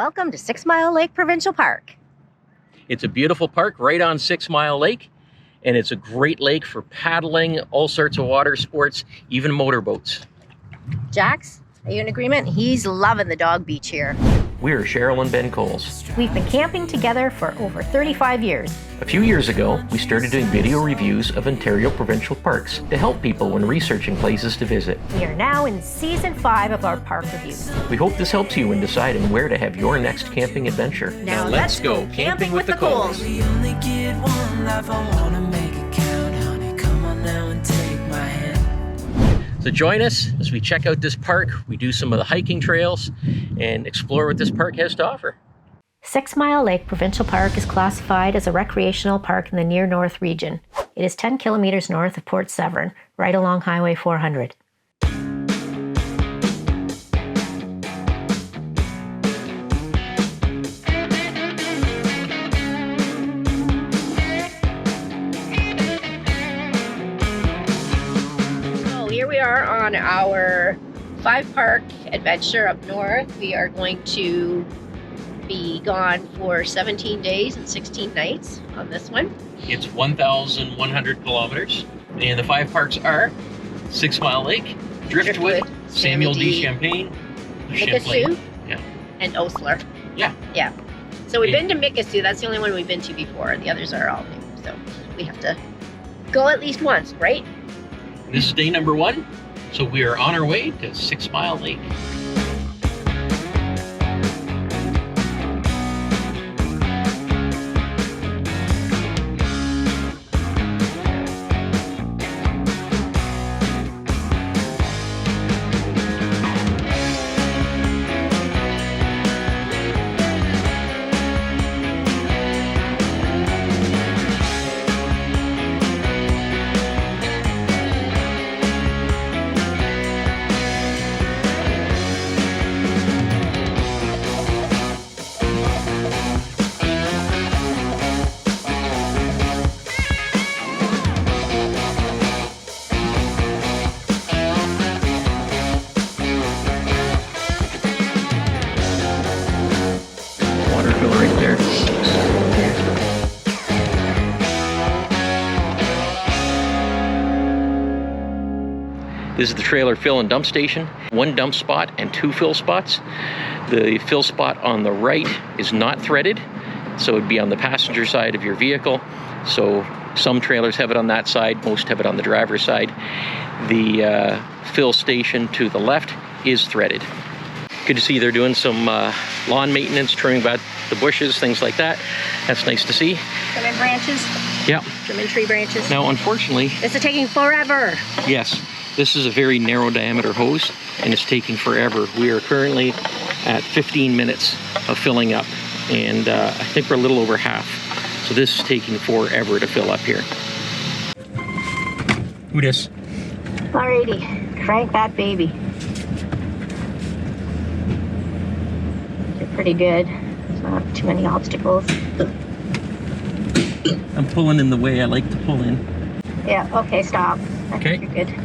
Welcome to 6 Mile Lake Provincial Park. It's a beautiful park right on 6 Mile Lake, and it's a great lake for paddling, all sorts of water sports, even motorboats. Jax, are you in agreement? He's loving the dog beach here. We're Cheryl and Ben Coles. We've been camping together for over 35 years. A few years ago, we started doing video reviews of Ontario provincial parks to help people when researching places to visit. We are now in season 5 of our park reviews. We hope this helps you in deciding where to have your next camping adventure. Now let's go camping with the Coles. We only get one life, I wanna make it count, honey. Come on now and take my hand. So join us as we check out this park. We do some of the hiking trails and explore what this park has to offer. 6 Mile Lake Provincial Park is classified as a recreational park in the near north region. It is 10 kilometers north of Port Severn, right along Highway 400. Here we are on our 5-park adventure up north. We are going to be gone for 17 days and 16 nights on this one. It's 1,100 kilometers, and the 5 parks are 6 Mile Lake, Driftwood, Samuel D. Champlain, Mikisew, yeah, and Oastler. Yeah. Yeah. So we've been to Mikisew. That's the only one we've been to before. The others are all new. So we have to go at least once, right? This is day number 1, so we are on our way to 6 Mile Lake. Right there. This is the trailer fill and dump station. 1 dump spot and 2 fill spots. The fill spot on the right is not threaded, so it'd be on the passenger side of your vehicle. So some trailers have it on that side, most have it on the driver's side. The fill station to the left is threaded. Good to see they're doing some lawn maintenance, trimming back the bushes, things like that. That's nice to see. Trimming branches? Yeah. Trimming tree branches? Now, unfortunately... This is taking forever. Yes. This is a very narrow diameter hose, and it's taking forever. We are currently at 15 minutes of filling up, and I think we're a little over half. So this is taking forever to fill up here. Who dis? Alrighty, crank that baby. Pretty good. There's not too many obstacles. I'm pulling in the way I like to pull in. Yeah, okay, stop. I Okay. think you're good.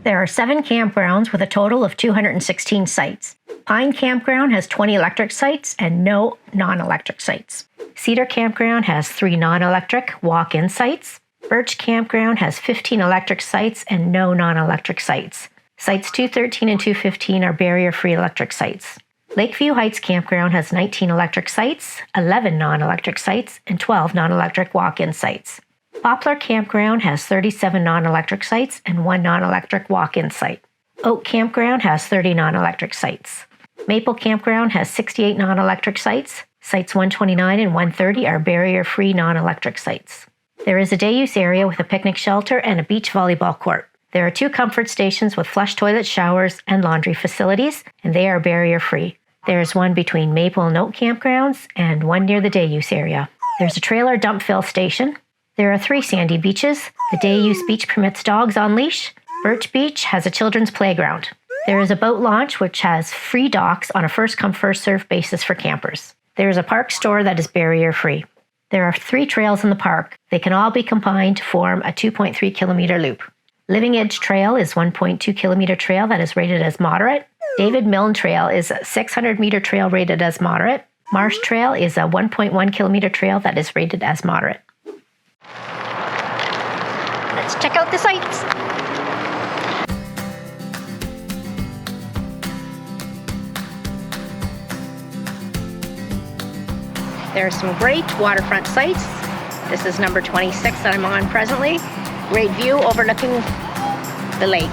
There are 7 campgrounds with a total of 216 sites. Pine Campground has 20 electric sites and no non-electric sites. Cedar Campground has 3 non-electric walk-in sites. Birch Campground has 15 electric sites and no non-electric sites. Sites 213 and 215 are barrier-free electric sites. Lakeview Heights Campground has 19 electric sites, 11 non-electric sites, and 12 non-electric walk-in sites. Poplar Campground has 37 non-electric sites and 1 non-electric walk-in site. Oak Campground has 30 non-electric sites. Maple Campground has 68 non-electric sites. Sites 129 and 130 are barrier-free non-electric sites. There is a day-use area with a picnic shelter and a beach volleyball court. There are 2 comfort stations with flush toilet showers and laundry facilities, and they are barrier-free. There is 1 between Maple and Oak campgrounds and 1 near the day-use area. There's a trailer dump fill station. There are 3 sandy beaches. The day-use beach permits dogs on leash. Birch Beach has a children's playground. There is a boat launch which has free docks on a first-come, first-served basis for campers. There is a park store that is barrier-free. There are 3 trails in the park. They can all be combined to form a 2.3 kilometer loop. Living Edge Trail is 1.2 kilometer trail that is rated as moderate. David Milne Trail is a 600-meter trail rated as moderate. Marsh Trail is a 1.1-kilometer trail that is rated as moderate. Let's check out the sights. There are some great waterfront sites. This is number 26 that I'm on presently. Great view overlooking the lake.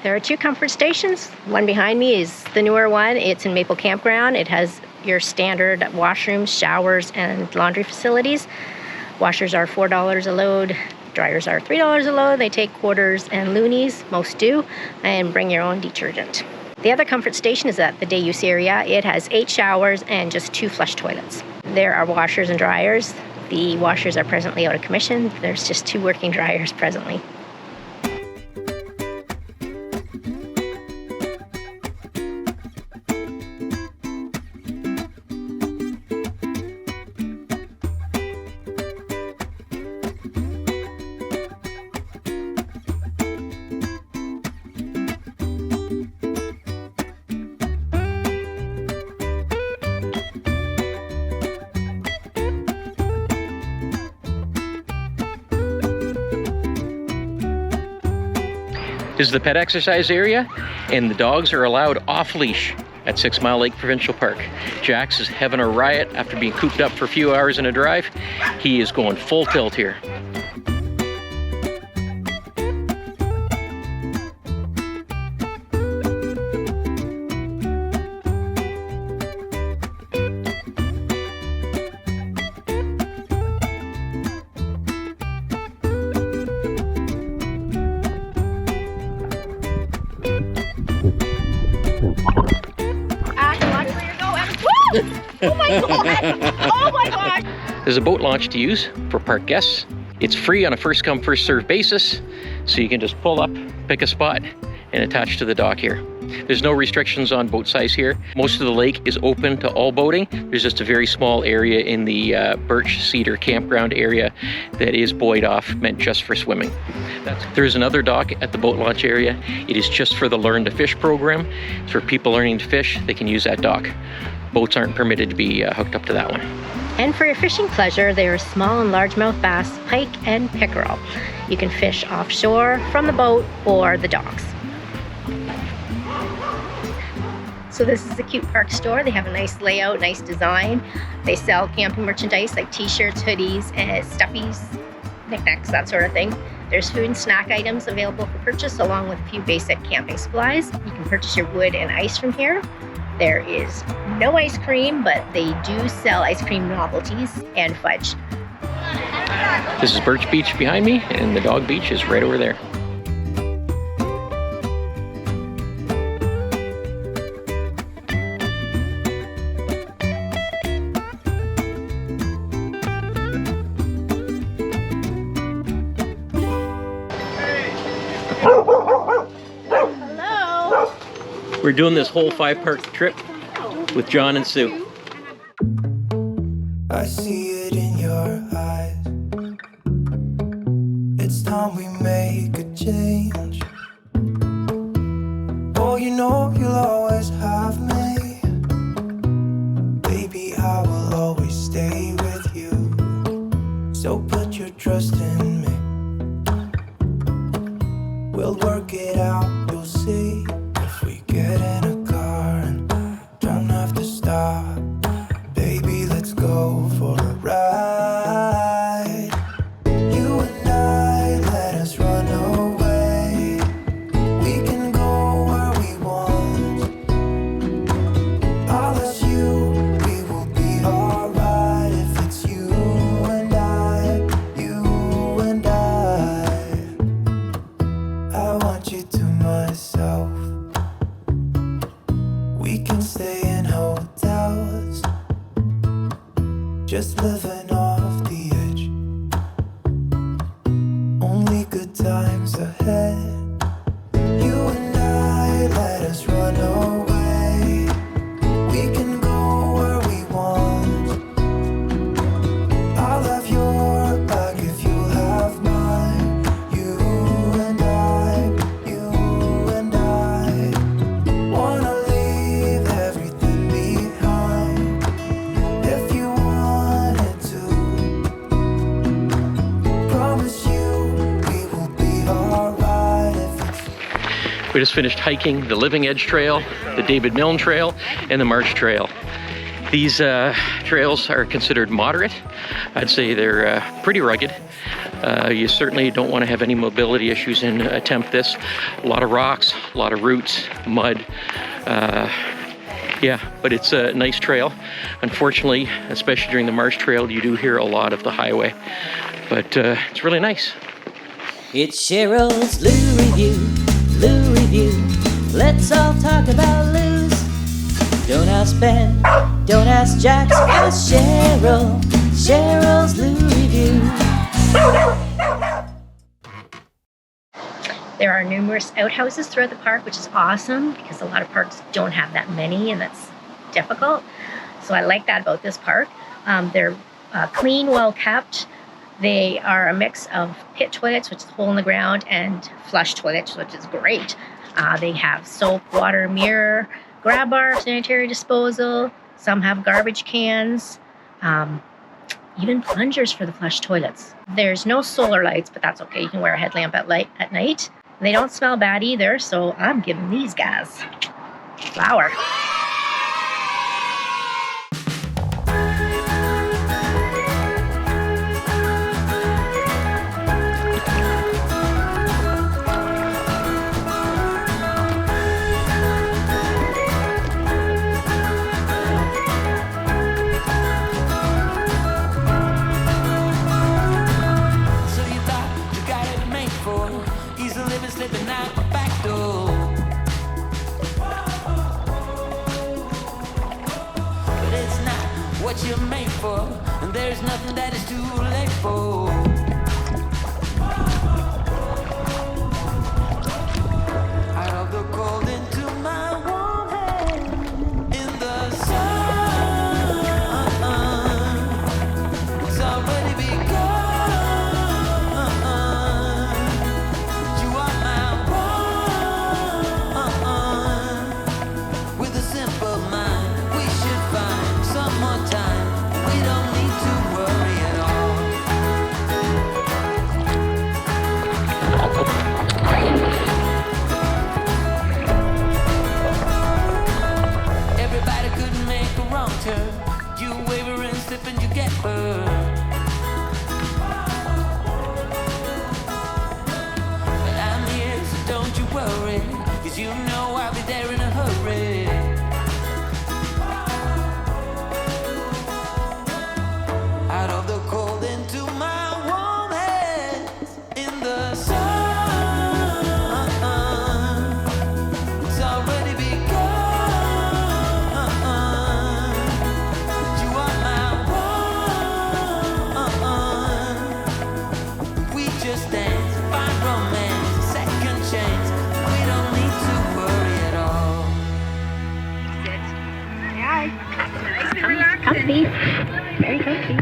There are two comfort stations. One behind me is the newer one. It's in Maple Campground. It has your standard washrooms, showers, and laundry facilities. Washers are $4 a load. Dryers are $3 a load. They take quarters and loonies, most do, and bring your own detergent. The other comfort station is at the day use area. It has 8 showers and just 2 flush toilets. There are washers and dryers. The washers are presently out of commission. There's just 2 working dryers presently. This is the pet exercise area, and the dogs are allowed off-leash at 6 Mile Lake Provincial Park. Jax is having a riot after being cooped up for a few hours in a drive. He is going full tilt here. Oh my god! Oh my gosh! There's a boat launch to use for park guests. It's free on a first come first served basis, so you can just pull up, pick a spot, and attach to the dock here. There's no restrictions on boat size here. Most of the lake is open to all boating. There's just a very small area in the Birch Cedar campground area that is buoyed off, meant just for swimming. There's another dock at the boat launch area. It is just for the Learn to Fish program. So for people learning to fish, they can use that dock. Boats aren't permitted to be hooked up to that one. And for your fishing pleasure, there are small and largemouth bass, pike, and pickerel. You can fish offshore from the boat or the docks. So this is a cute park store. They have a nice layout, nice design. They sell camping merchandise like t-shirts, hoodies, and stuffies, knickknacks, that sort of thing. There's food and snack items available for purchase along with a few basic camping supplies. You can purchase your wood and ice from here. There is no ice cream, but they do sell ice cream novelties and fudge. This is Birch Beach behind me, and the dog beach is right over there. Hello. We're doing this whole 5-park trip with John and Sue. I see it in your eyes. It's time we make a change. Oh, you know you'll always have me. Baby, I will always stay with you. So put your trust in me. We'll work it out, you'll see. If we get in a car and don't have to stop, baby, let's go for a ride. You and I, let us run away. We can go where we want. I'll ask you, we will be alright. If it's you and I, I want you to myself. We can stay in hotels, just living off the edge. Only good times ahead. You and I, let us run away. We can go where we want. I'll have your back if you'll have mine. You and I wanna leave everything behind. If you wanted to, promise you we will be alright. We just finished hiking the Living Edge Trail, the David Milne Trail, and the Marsh Trail. These trails are considered moderate. I'd say they're pretty rugged. You certainly don't want to have any mobility issues and attempt this. A lot of rocks, a lot of roots, mud. Yeah, but it's a nice trail. Unfortunately, especially during the Marsh Trail, you do hear a lot of the highway. But it's really nice. It's Cheryl's Lou Review, Lou Review. Let's all talk about Lou's. Don't ask Ben, don't ask Jax, ask Cheryl. Cheryl's Lou Review. There are numerous outhouses throughout the park, which is awesome because a lot of parks don't have that many, and that's difficult. So I like that about this park. They're clean, well kept. They are a mix of pit toilets, which is hole in the ground, and flush toilets, which is great. They have soap, water, mirror, grab bar, sanitary disposal. Some have garbage cans, even plungers for the flush toilets. There's no solar lights, but that's okay. You can wear a headlamp at night. They don't smell bad either, so I'm giving these guys flower. What you're made for, and there's nothing that is too late for. Out of the cold into my warm hand, in the sun, it's already begun. You are my one, with a simple mind, we should find some more time. We don't need to worry at all. Everybody couldn't make a wrong turn. You waver and slip and you get burned. But I'm here, so don't you worry, 'cause you know I'll be there in a hurry. Very comfy.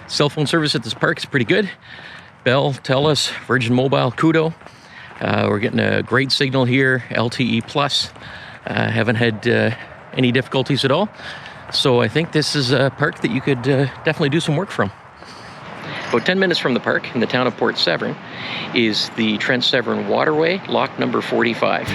Cell phone service at this park is pretty good. Bell, TELUS, Virgin Mobile, Kudo. We're getting a great signal here, LTE Plus. Haven't had any difficulties at all. So I think this is a park that you could definitely do some work from. About 10 minutes from the park in the town of Port Severn is the Trent Severn Waterway, lock number 45.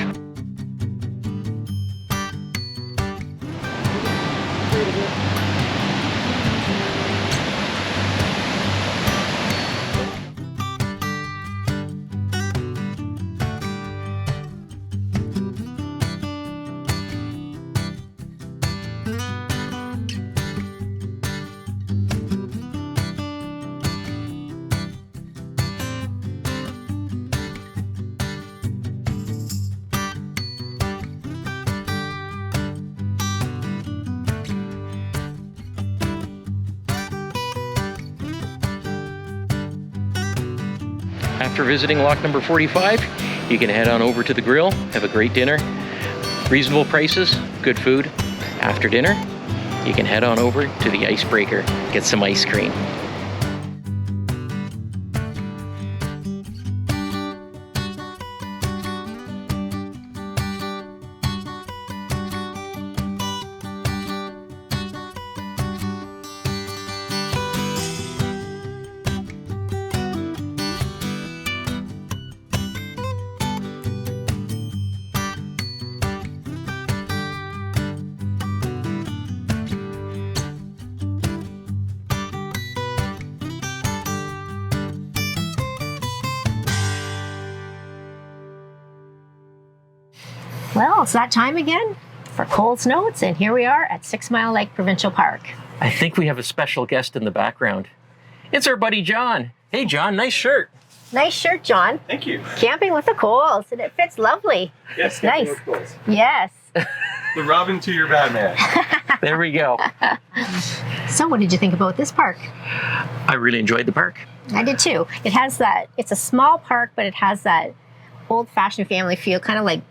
After visiting lock number 45, you can head on over to the grill, have a great dinner, reasonable prices, good food. After dinner, you can head on over to the Icebreaker, get some ice cream. Well, it's that time again for Cole's Notes, and here we are at 6 Mile Lake Provincial Park. I think we have a special guest in the background. It's our buddy John. Hey John, nice shirt. Nice shirt, John. Thank you. Camping with the Coles, and it fits lovely. Yes, Nice. with goals. Yes. The Robin to your Batman. There we go. So what did you think about this park? I really enjoyed the park. I did too. It has that, it's a small park, but it has that old-fashioned family feel, kind of like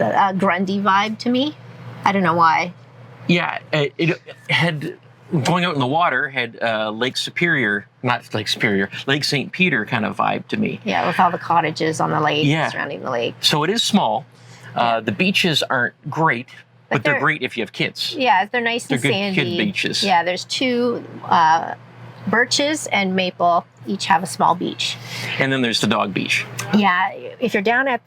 a Grundy vibe to me. I don't know why. Yeah, it had, going out in the water, had Lake Superior, not Lake Superior, Lake St. Peter kind of vibe to me. Yeah, with all the cottages on the lake, Yeah. surrounding the lake. So it is small. The beaches aren't great, but they're they're- great if you have kids. Yeah, they're nice They're and good sandy. kid beaches. Yeah, there's two birches and maple each have a small beach. And then there's the dog beach. Yeah, if you're down at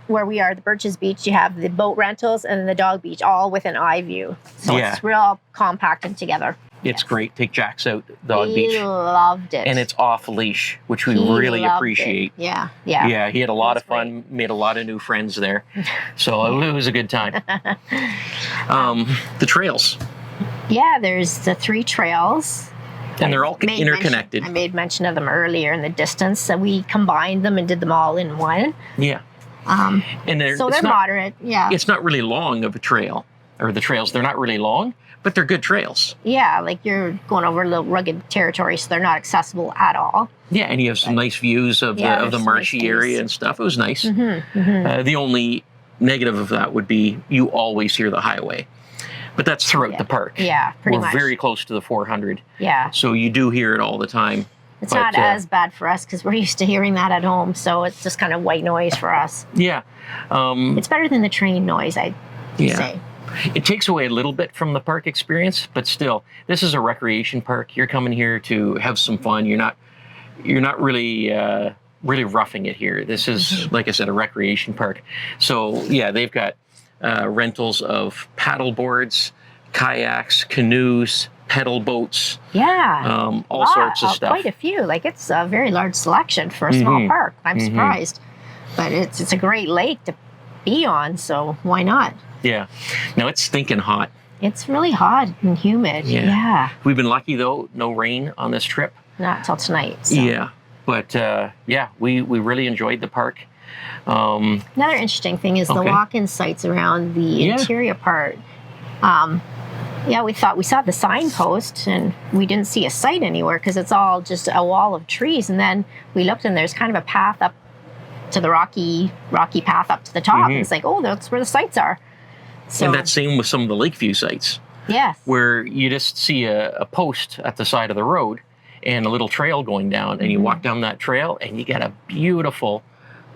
where we are, the Birches Beach, you have the boat rentals and the dog beach all with an eye view. So Yeah. it's real compact and together. It's great. Take Jax out, dog He beach. loved it. And it's off leash, which we He really loved appreciate. it. Yeah, yeah. Yeah, he had a lot It was of fun, made a lot of new friends there. So it was a good time. The trails. Yeah, there's the 3 trails. And they're all Made interconnected. I made mention of them earlier in the distance, so we combined them and did them all in one. Yeah. Um, And so it's they're not, moderate, yeah. It's not really long of a trail, or the trails. They're not really long, but they're good trails. Yeah, like you're going over a little rugged territory, so they're not accessible at all. Yeah, and you have some nice views of Yeah, the there's some marshy nice area views. and stuff. It was nice. Mm-hmm. The only negative of that would be you always hear the highway, but that's throughout the park. Yeah, pretty We're much. very close to the 400, Yeah. so you do hear it all the time. It's But, not as bad for us because we're used to hearing that at home, so it's just kind of white noise for us. Yeah. It's better than the train noise, I'd Yeah. say. It takes away a little bit from the park experience, but still, this is a recreation park. You're coming here to have some fun. You're not really roughing it here. This is, like I said, a recreation park. So yeah, they've got rentals of paddle boards, kayaks, canoes, pedal boats, Yeah. all sorts of stuff. Quite a few. Like it's a very large selection for a small park. I'm Mhm. surprised. But it's a great lake to be on, so why not? Yeah. Now it's stinking hot. It's really hot and humid. Yeah. Yeah. We've been lucky though, no rain on this trip. Not till tonight. So. Yeah. But yeah, we really enjoyed the park. Another interesting thing is the Okay. walk-in sites around the Yeah. interior part. Yeah, we saw the signpost and we didn't see a site anywhere because it's all just a wall of trees. And then we looked and there's kind of a path up to the rocky path up to the top. Mhm. It's like, oh, that's where the sites are. So And that's same with some of the Lakeview sites. Yes. where you just see a post at the side of the road and a little trail going down, and you walk down that trail and you get a beautiful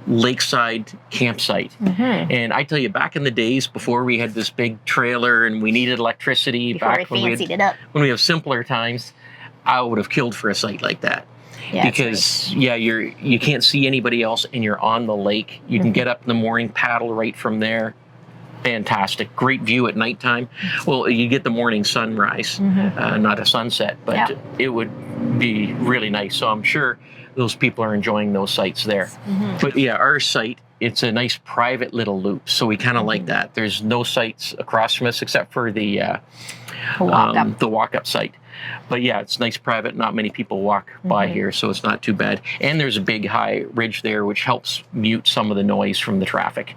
lakeside campsite. And I tell you, back in the days before we had this big trailer and we needed electricity, Before we fancied it up. when we have simpler times, I would have killed for a site like that. Yeah, Because you can't see anybody else and you're on the lake. You can get up in the morning, paddle right from there. Fantastic. Great view at nighttime. Well, you get the morning sunrise, not a sunset, but it would be really nice. So I'm sure those people are enjoying those sites there. But yeah, our site, it's a nice private little loop. So we kind of like that. There's no sites across from us except for the walk-up site. But yeah, it's nice private. Not many people walk by here, so it's not too bad. And there's a big high ridge there, which helps mute some of the noise from the traffic.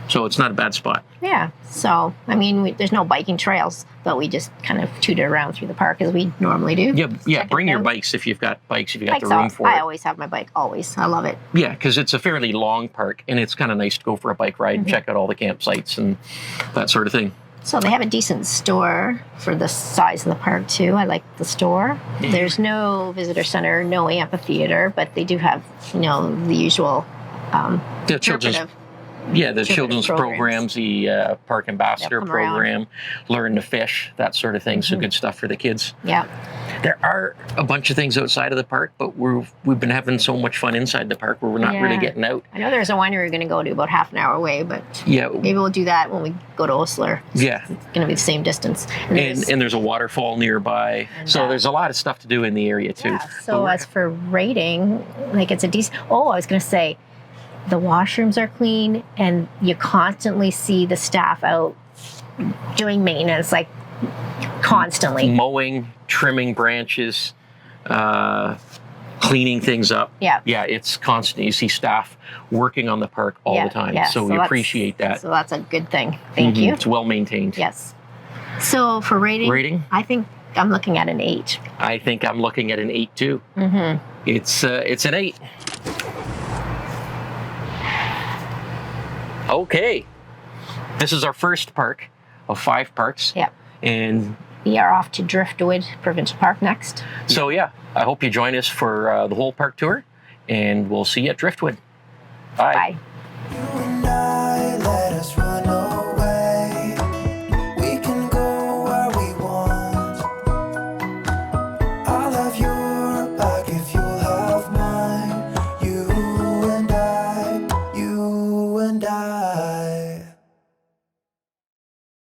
So it's not a bad spot. Yeah. So, I mean, there's no biking trails, but we just kind of toot it around through the park as we normally do. Yeah. Bring your bikes if you've got bikes, if you've got Bikes the room off. for it. I always have my bike, always. I love it. Yeah, because it's a fairly long park, and it's kind of nice to go for a bike ride and check out all the campsites and that sort of thing. So they have a decent store for the size of the park, too. I like the store. There's no visitor center, no amphitheater, but they do have, the usual The children's programs, the park ambassador program, learn to fish, that sort of thing. So good stuff for the kids. Yeah. There are a bunch of things outside of the park, but we've been having so much fun inside the park where we're not really getting out. I know there's a winery we're going to go to about half an hour away, but maybe we'll do that when we go to Oastler. Yeah. It's going to be the same distance. And there's a waterfall nearby. So there's a lot of stuff to do in the area, too. Yeah. So as for rating, it's a decent... Oh, I was going to say, the washrooms are clean, and you constantly see the staff out doing maintenance, constantly. Mowing, trimming branches, cleaning things up. Yeah. Yeah, it's constant. You see staff working on the park all the time. Yeah. So we appreciate that. So that's a good thing. Thank you. It's well maintained. Yes. So for rating, I think I'm looking at an 8. I think I'm looking at an 8 too. It's an 8. Okay. This is our first park of 5 parks. Yeah. And we are off to Driftwood Provincial Park next. So I hope you join us for the whole park tour, and we'll see you at Driftwood. Bye. Bye.